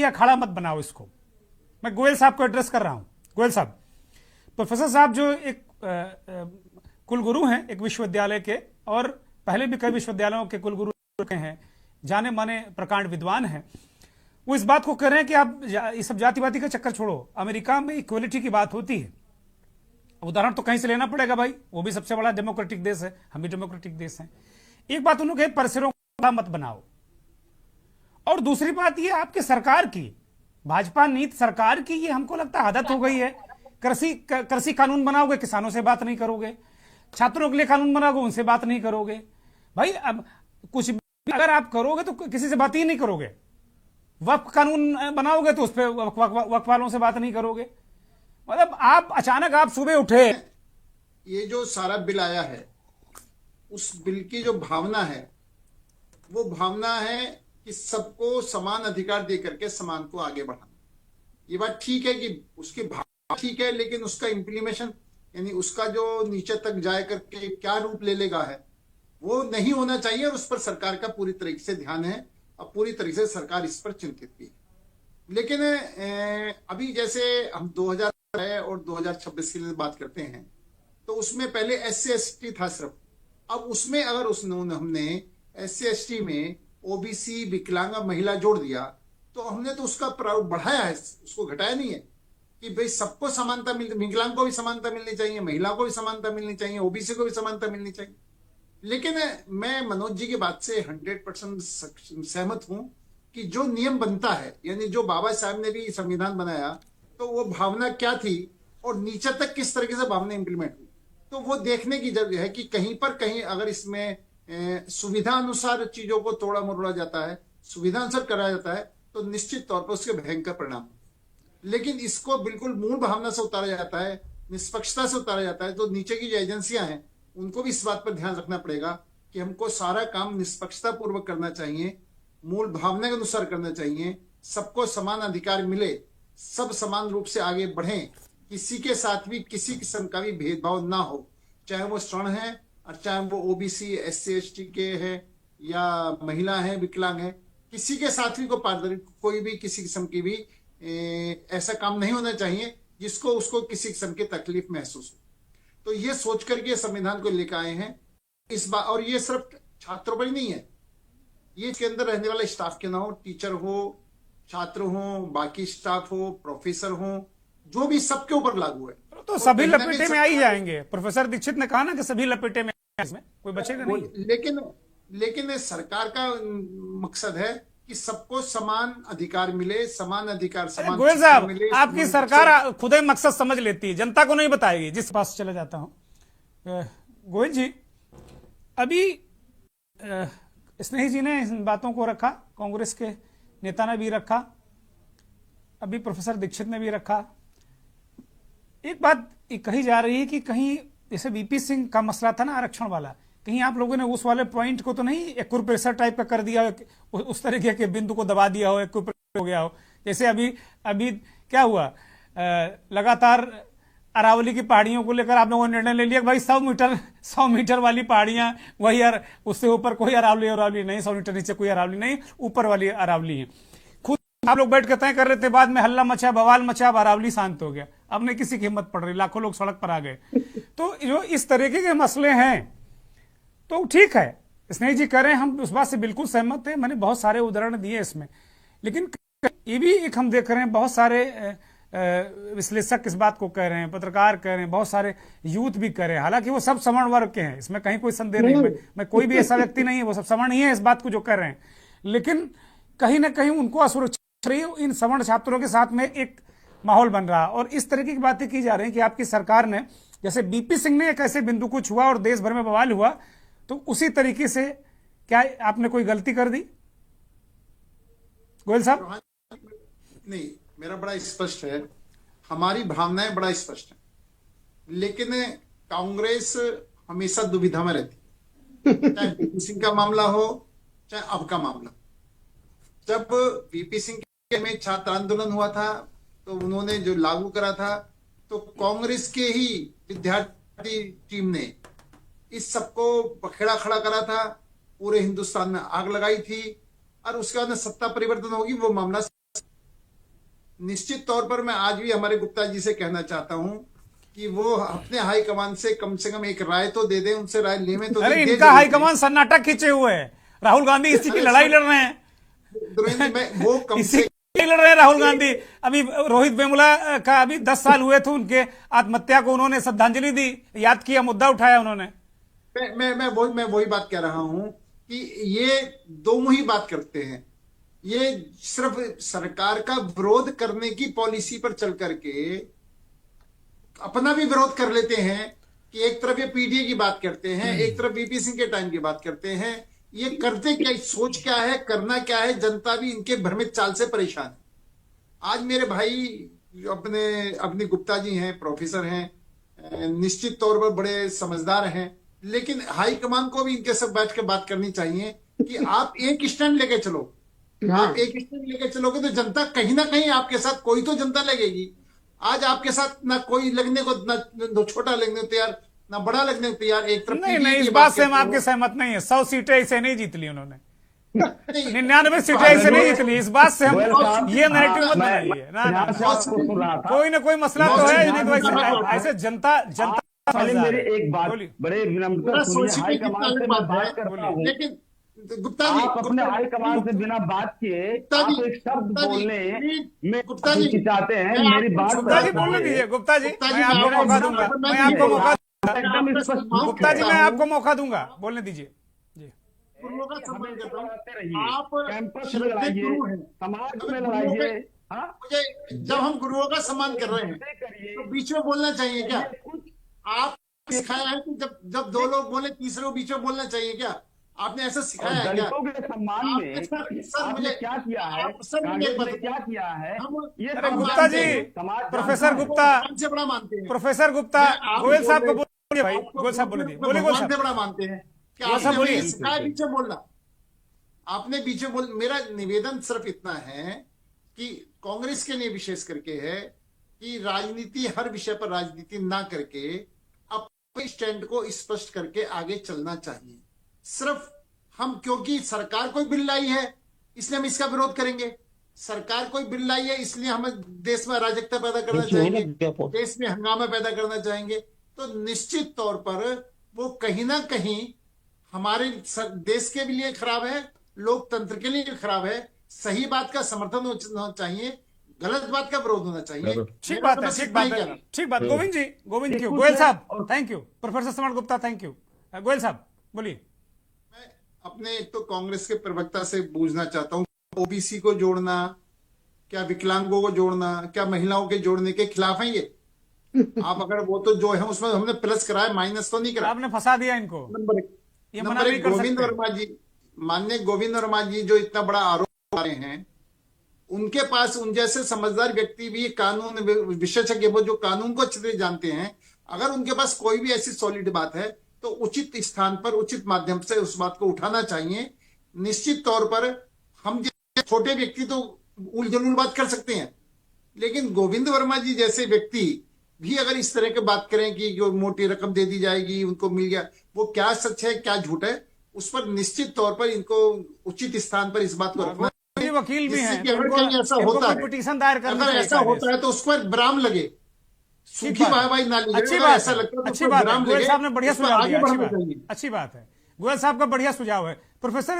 ये अखाड़ा मत बनाओ इसको। मैं गोयल साहब को एड्रेस कर रहा हूं। गोयल साहब, प्रोफेसर साहब जो एक कुलगुरु हैं एक विश्वविद्यालय के, और पहले भी कई विश्वविद्यालयों के कुलगुरु हैं, जाने माने प्रकांड विद्वान हैं, वो इस बात को कह रहे हैं कि आप ये सब जातिवादी का चक्कर छोड़ो, अमेरिका में इक्वलिटी की बात होती है। उदाहरण तो कहीं से लेना पड़ेगा भाई, वो भी सबसे बड़ा डेमोक्रेटिक देश है, हम भी डेमोक्रेटिक देश हैं। एक बात उन्होंने कही, परसेरों को मत बनाओ। और दूसरी बात ये आपकी सरकार की, भाजपा नीति सरकार की, ये हमको लगता है आदत हो गई है। कृषि कानून बनाओगे, किसानों से बात नहीं करोगे, छात्रों के लिए कानून बनाओगे, उनसे बात नहीं करोगे। भाई अब कुछ भी अगर आप करोगे तो किसी से बात ही नहीं करोगे। वक्फ कानून बनाओगे तो उस पर वक्फ वालों से बात नहीं करोगे। मतलब आप अचानक आप सुबह उठे, ये जो सारा बिल आया है, उस बिल की जो भावना है वो भावना है कि सबको समान अधिकार दे करके समान को आगे बढ़ाना। ये बात ठीक है कि उसकी भावना ठीक है, लेकिन उसका इम्प्लीमेशन यानी उसका जो नीचे तक जाए करके क्या रूप ले लेगा है वो नहीं होना चाहिए। और उस पर सरकार का पूरी तरीके से ध्यान है और पूरी तरीके से सरकार इस पर चिंतित भी है। लेकिन अभी जैसे हम 2000 है और 2026 की बात करते हैं, तो उसमें पहले SC ST था सिर्फ। अब उसमें अगर हमने SC ST में OBC विकलांग महिला जोड़ दिया, तो हमने तो उसका बढ़ाया है, उसको घटाया नहीं है कि भाई सबको समानता मिल, विकलांग को भी समानता मिलनी चाहिए, महिला को भी समानता मिलनी चाहिए, OBC को भी समानता मिलनी चाहिए। लेकिन मैं मनोज जी की बात से 100% सहमत हूं कि जो नियम बनता है, यानी जो बाबा साहब ने भी संविधान बनाया, तो वो भावना क्या थी और नीचे तक किस तरीके से भावना इंप्लीमेंट हुई, तो वो देखने की जरूरत है कि कहीं पर कहीं अगर इसमें सुविधा अनुसार चीजों को तोड़ा मरोड़ा जाता है, सुविधा अनुसार कराया जाता है, तो निश्चित तौर पर उसके भयंकर परिणाम। लेकिन इसको बिल्कुल मूल भावना से उतारा जाता है, निष्पक्षता से उतारा जाता है, तो नीचे की जो एजेंसियां हैं उनको भी इस बात पर ध्यान रखना पड़ेगा कि हमको सारा काम निष्पक्षता पूर्वक करना चाहिए, मूल भावना के अनुसार करना चाहिए, सबको समान अधिकार मिले, सब समान रूप से आगे बढ़ें, किसी के साथ भी किसी किस्म का भी भेदभाव ना हो, चाहे वो सवर्ण है और चाहे वो OBC SC ST के है या महिला है, विकलांग है, किसी के साथ भी कोई भी किसी किस्म की भी ऐसा काम नहीं होना चाहिए जिसको उसको किसी किस्म की तकलीफ महसूस हो। तो ये सोच करके संविधान को लेकर आए हैं इस बार। और ये सिर्फ छात्रों पर ही नहीं है, ये इसके अंदर रहने वाला स्टाफ के ना हो, टीचर हो, छात्र हो, बाकी स्टाफ हो, प्रोफेसर हो, जो भी सबके ऊपर लागू है। तो सभी लपेटे में आ ही जाएंगे। प्रोफेसर दीक्षित ने कहा ना कि सभी लपेटे में, इसमें कोई बचेगा नहीं। लेकिन सरकार का मकसद है कि सबको समान अधिकार मिले, समान अधिकार समान गोयल साहब मिले। आपकी सरकार खुद ही मकसद समझ लेती है, जनता को नहीं बताएगी। जिस पास चले जाता हूं गोयल जी, अभी स्नेही जी ने इन बातों को रखा, कांग्रेस के नेता ने भी रखा, अभी प्रोफेसर दीक्षित ने भी रखा। एक बात कही जा रही है कि कहीं जैसे VP सिंह का मसला था ना आरक्षण वाला, कहीं आप लोगों ने उस वाले पॉइंट को तो नहीं एक्यूप्रेशर टाइप का कर दिया हो, उस तरीके के बिंदु को दबा दिया हो, एक्यूप्रेशर हो गया हो। जैसे अभी क्या हुआ, लगातार अरावली की पहाड़ियों को लेकर आप लोगों ने निर्णय ले लिया भाई 100 मीटर वाली पहाड़ियां वही, उससे ऊपर कोई अरावली नहीं, 100 मीटर नीचे कोई अरावली नहीं, ऊपर वाली अरावली है। खुद आप लोग बैठ के तय कर रहे थे, बाद में हल्ला मचा, बवाल मचा, अब अरावली शांत हो गया। अब नहीं किसी की हिम्मत पड़ रही, लाखों लोग सड़क पर आ गए। तो जो इस तरीके के मसले हैं तो ठीक है, स्नेही जी कह रहे हैं, हम उस बात से बिल्कुल सहमत हैं। मैंने बहुत सारे उदाहरण दिए इसमें, लेकिन ये भी एक हम देख रहे हैं, बहुत सारे विश्लेषक इस बात को कह रहे हैं, पत्रकार कह रहे हैं, बहुत सारे यूथ भी कह रहे हैं, हालांकि वो सब सवर्ण वर्ग के हैं, इसमें कहीं कोई संदेह नहीं। मैं कोई भी ऐसा व्यक्ति नहीं है, वो सब सवर्ण ही है इस बात को जो कर रहे हैं। लेकिन कहीं ना कहीं उनको असुरक्षित रही, इन सवर्ण छात्रों के साथ में एक माहौल बन रहा। और इस तरीके की बातें की जा रही है कि आपकी सरकार ने, जैसे BP सिंह ने एक ऐसे बिंदु को छुआ और देश भर में बवाल हुआ, तो उसी तरीके से क्या आपने कोई गलती कर दी गोयल साहब? नहीं, मेरा बड़ा स्पष्ट है, हमारी भावनाएं बड़ा स्पष्ट है, लेकिन कांग्रेस हमेशा दुविधा में रहती, चाहे BP सिंह का मामला हो चाहे अब का मामला। जब BP सिंह में छात्र आंदोलन हुआ था तो उन्होंने जो लागू करा था, तो कांग्रेस के ही विद्यार्थी टीम ने इस सबको बखेड़ा खड़ा करा था, पूरे हिंदुस्तान में आग लगाई थी, और उसके बाद सत्ता परिवर्तन होगी वो मामला। निश्चित तौर पर मैं आज भी हमारे गुप्ता जी से कहना चाहता हूं कि वो अपने हाईकमान से कम एक राय तो दे दें, उनसे राय ले में तो अरे दे इनका हाईकमान सन्नाटा खींचे हुए है। राहुल गांधी इसी की लड़ाई लड़ रहे हैं, वो कम इसी से की लड़ रहे हैं राहुल गांधी। अभी रोहित वेमुला का अभी 10 साल हुए थे उनके आत्महत्या को, उन्होंने श्रद्धांजलि दी, याद किया, मुद्दा उठाया उन्होंने। मैं वही बात कह रहा हूं कि ये दो मुही बात करते हैं। ये सिर्फ सरकार का विरोध करने की पॉलिसी पर चल करके अपना भी विरोध कर लेते हैं कि एक तरफ ये पीडीए की बात करते हैं, एक तरफ वीपी सिंह के टाइम की बात करते हैं। ये करते क्या, सोच क्या है, करना क्या है, जनता भी इनके भ्रमित चाल से परेशान है। आज मेरे भाई अपने गुप्ता जी हैं, प्रोफेसर हैं, निश्चित तौर पर बड़े समझदार हैं, लेकिन हाईकमान को भी इनके साथ बैठ कर बात करनी चाहिए कि आप एक स्टैंड लेके चलो। आप एक स्टैंड लेके चलोगे तो जनता कहीं ना कहीं आपके साथ, कोई तो जनता लगेगी। आज आपके साथ ना कोई लगने को, ना छोटा लगने को तैयार, ना बड़ा लगने को तैयार। एक तरफ नहीं, इस बात से हम आपके सहमत नहीं है। 100 सीटें ऐसे नहीं जीत ली उन्होंने, 99 सीटें ऐसे नहीं जीत ली। इस बात से हम ये नैरेटिव मत बनाइए ना। कोई ना कोई मसला तो है, नहीं तो ऐसे जनता मेरी एक बात बड़े विनम्रता सुनिए, हाईकमान से मैं बात करता हूँ, लेकिन गुप्ता जी, आप अपने हाईकमान से बिना बात किए आप एक शब्द बोलने में हिचकिचाते हैं। मेरी बात गुप्ता जी बोलने दीजिए। गुप्ता जी मैं आपको मौका दूंगा, मैं आपको मौका, एकदम स्पष्ट। गुप्ता जी मैं आपको मौका दूंगा, बोलने दीजिए जी। आप कैंपस में लड़ाइए, समाज में लड़ाइए। मुझे जब हम गुरुओं का सम्मान कर रहे हैं तो बीच में बोलना चाहिए क्या? आप सिखाया है कि जब दो लोग बोले तीसरे को बीच में बोलना चाहिए क्या? आपने ऐसा सिखाया है क्या? दलितों के सम्मान में सर आपने क्या किया है, कांग्रेस ने क्या किया है? ये गुप्ता जी, प्रोफेसर गुप्ता से बड़ा मानते हैं, प्रोफेसर गुप्ता, गोयल साहब को बोलिए भाई, गोयल साहब बोलिए, बोलिए गोयल साहब। बड़ा मानते हैं कि आपने मुझे सिखाया बीच में बोलना, आपने बीच में बोल। मेरा निवेदन सिर्फ इतना है कि कांग्रेस के लिए विशेष करके है कि राजनीति, हर विषय पर राजनीति ना करके अपने स्टैंड को स्पष्ट करके आगे चलना चाहिए। सिर्फ हम क्योंकि सरकार कोई बिल लाई है इसलिए हम इसका विरोध करेंगे, सरकार कोई बिल लाई है इसलिए हम देश में अराजकता पैदा करना चाहेंगे, देश में हंगामा पैदा करना चाहेंगे, तो निश्चित तौर पर वो कहीं ना कहीं हमारे देश के लिए खराब है, लोकतंत्र के लिए खराब है। सही बात का समर्थन होना चाहिए, गलत बात का विरोध होना चाहिए। ठीक बात है, ठीक बात है, ठीक बात। गोविंद जी, गोविंद क्यों, गोयल साहब थैंक यू, प्रोफेसर सम्राट गुप्ता थैंक यू। गोयल साहब बोलिए। मैं अपने एक तो कांग्रेस के प्रवक्ता से पूछना चाहता हूं, ओबीसी को जोड़ना, क्या विकलांगों को जोड़ना, क्या महिलाओं के जोड़ने के खिलाफ है ये? आप अगर वो तो जो है उसमें हमने प्लस कराया, माइनस तो नहीं कराया। आपने फंसा दिया इनको। नंबर एक गोविंद वर्मा जी, माननीय गोविंद वर्मा जी जो इतना बड़ा आरोप लगा रहे हैं, उनके पास उन जैसे समझदार व्यक्ति भी, कानून विशेषज्ञ वो जो कानून को अच्छी तरह जानते हैं, अगर उनके पास कोई भी ऐसी सॉलिड बात है तो उचित स्थान पर उचित माध्यम से उस बात को उठाना चाहिए। निश्चित तौर पर हम छोटे व्यक्ति तो उलझुल बात कर सकते हैं, लेकिन गोविंद वर्मा जी जैसे व्यक्ति भी अगर इस तरह की बात करें कि जो मोटी रकम दे दी जाएगी, उनको मिल गया, वो क्या सच है क्या झूठ है, उस पर निश्चित तौर पर इनको उचित स्थान पर इस बात को रखना। वकील भी हैं, अगर कहीं ऐसा होता है, पिटीशन दायर करना, अगर ऐसा होता है तो उस पर विराम लगे, सूखी वाहवाही ना ली। अच्छी बात ऐसा लगता है अच्छी बात है, गोयल साहब ने बढ़िया सुझाव दिया, अच्छी बात है। अच्छी बात है, गोयल साहब का बढ़िया सुझाव है। प्रोफेसर